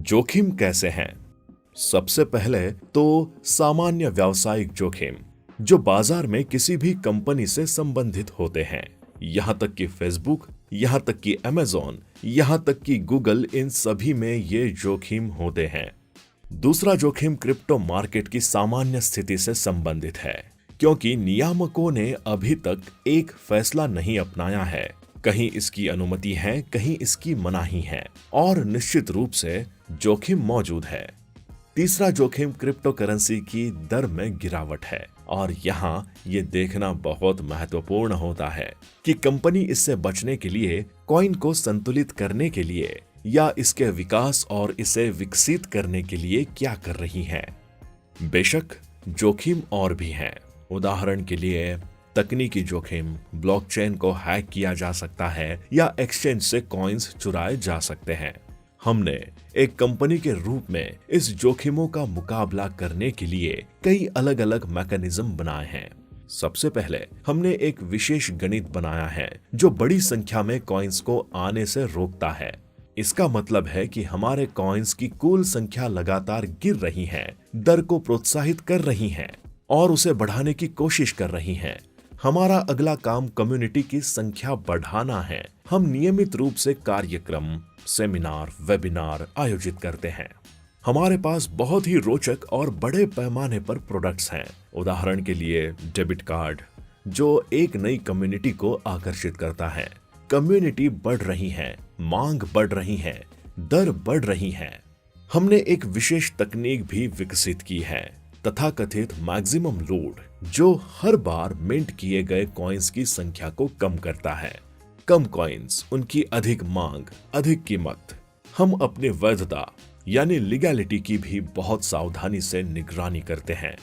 जोखिम कैसे हैं? सबसे पहले तो सामान्य व्यावसायिक जोखिम जो बाजार में किसी भी कंपनी से संबंधित होते हैं। यहां तक कि फेसबुक, यहां तक कि अमेजॉन, यहां तक कि गूगल, इन सभी में ये जोखिम होते हैं। दूसरा जोखिम क्रिप्टो मार्केट की सामान्य स्थिति से संबंधित है, क्योंकि नियामकों ने अभी तक एक फैसला नहीं अपनाया है। कहीं इसकी अनुमति है, कहीं इसकी मनाही है, और निश्चित रूप से जोखिम मौजूद है। तीसरा जोखिम क्रिप्टो करेंसी की दर में गिरावट है, और यहाँ ये देखना बहुत महत्वपूर्ण होता है कि कंपनी इससे बचने के लिए, कॉइन को संतुलित करने के लिए या इसके विकास और इसे विकसित करने के लिए क्या कर रही है। बेशक जोखिम और भी हैं। उदाहरण के लिए तकनीकी जोखिम, ब्लॉकचेन को हैक किया जा सकता है या एक्सचेंज से कॉइन्स चुराए जा सकते हैं। हमने एक कंपनी के रूप में इस जोखिमों का मुकाबला करने के लिए कई अलग अलग मैकेनिज्म बनाए हैं। सबसे पहले हमने एक विशेष गणित बनाया है जो बड़ी संख्या में कॉइन्स को आने से रोकता है। इसका मतलब है कि हमारे कॉइन्स की कुल संख्या लगातार गिर रही है, दर को प्रोत्साहित कर रही है और उसे बढ़ाने की कोशिश कर रही है। हमारा अगला काम कम्युनिटी की संख्या बढ़ाना है। हम नियमित रूप से कार्यक्रम, सेमिनार, वेबिनार आयोजित करते हैं। हमारे पास बहुत ही रोचक और बड़े पैमाने पर प्रोडक्ट्स हैं। उदाहरण के लिए डेबिट कार्ड, जो एक नई कम्युनिटी को आकर्षित करता है। कम्युनिटी बढ़ रही है, मांग बढ़ रही है, दर बढ़ रही है। हमने एक विशेष तकनीक भी विकसित की है, तथाकथित मैक्सिमम लोड, जो हर बार मिंट किए गए कॉइन्स की संख्या को कम करता है। कम कॉइन्स, उनकी अधिक मांग, अधिक कीमत। हम अपनी वैधता यानी लीगैलिटी की भी बहुत सावधानी से निगरानी करते हैं।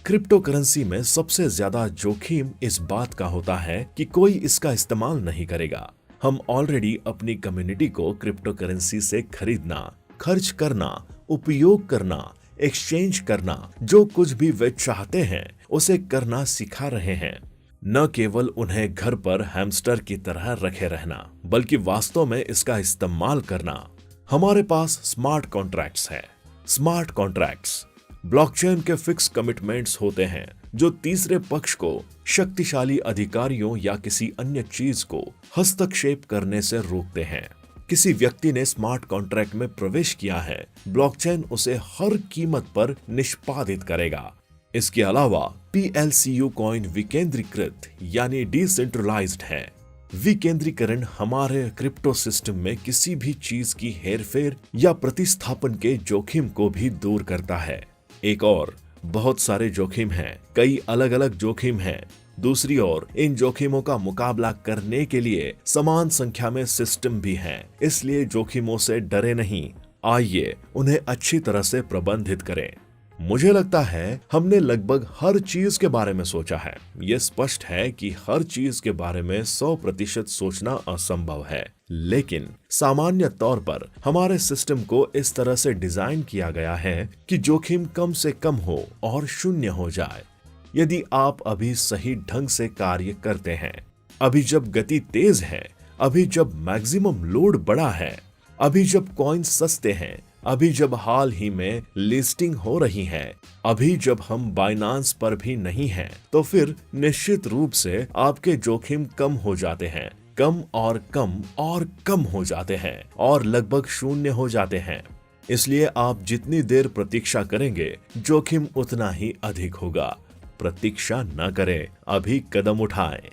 क्रिप्टो करेंसी में सबसे ज्यादा जोखिम इस बात का होता है कि कोई इसका इस्तेमाल नहीं करेगा। हम ऑलरेडी अपनी कम्युनिटी को क्रिप्टो करेंसी से खरीदना, खर्च करना, उपयोग करना, एक्सचेंज करना, जो कुछ भी वे चाहते हैं उसे करना सिखा रहे हैं। न केवल उन्हें घर पर हैमस्टर की तरह रखे रहना, बल्कि वास्तव में इसका इस्तेमाल करना। हमारे पास स्मार्ट कॉन्ट्रैक्ट्स हैं। स्मार्ट कॉन्ट्रैक्ट्स ब्लॉकचेन के फिक्स कमिटमेंट्स होते हैं जो तीसरे पक्ष को शक्तिशाली अधिकारियों या किसी अन्य चीज को हस्तक्षेप करने से रोकते हैं। किसी व्यक्ति ने स्मार्ट कॉन्ट्रैक्ट में प्रवेश किया है, ब्लॉकचेन उसे हर कीमत पर निष्पादित करेगा। इसके अलावा PLCU कॉइन विकेंद्रीकृत यानी डिसेंट्रलाइज्ड है। विकेंद्रीकरण हमारे क्रिप्टो सिस्टम में किसी भी चीज की हेरफेर या प्रतिस्थापन के जोखिम को भी दूर करता है। एक और बहुत सारे जोखिम हैं, कई अलग अलग जोखिम हैं। दूसरी ओर इन जोखिमों का मुकाबला करने के लिए समान संख्या में सिस्टम भी हैं, इसलिए जोखिमों से डरे नहीं। आइए उन्हें अच्छी तरह से प्रबंधित करें। मुझे लगता है हमने लगभग हर चीज के बारे में सोचा है। ये स्पष्ट है कि हर चीज के बारे में 100% सोचना असंभव है, लेकिन सामान्य तौर पर हमारे सिस्टम को इस तरह से डिजाइन किया गया है कि जोखिम कम से कम हो और शून्य हो जाए। यदि आप अभी सही ढंग से कार्य करते हैं, अभी जब गति तेज है, अभी जब मैक्सिमम लोड बड़ा है, अभी जब कॉइन सस्ते हैं, अभी जब हाल ही में लिस्टिंग हो रही है, अभी जब हम बाइनांस पर भी नहीं हैं, तो फिर निश्चित रूप से आपके जोखिम कम हो जाते हैं, कम और कम और कम हो जाते हैं और लगभग शून्य हो जाते हैं। इसलिए आप जितनी देर प्रतीक्षा करेंगे, जोखिम उतना ही अधिक होगा। प्रतीक्षा न करें, अभी कदम उठाएं।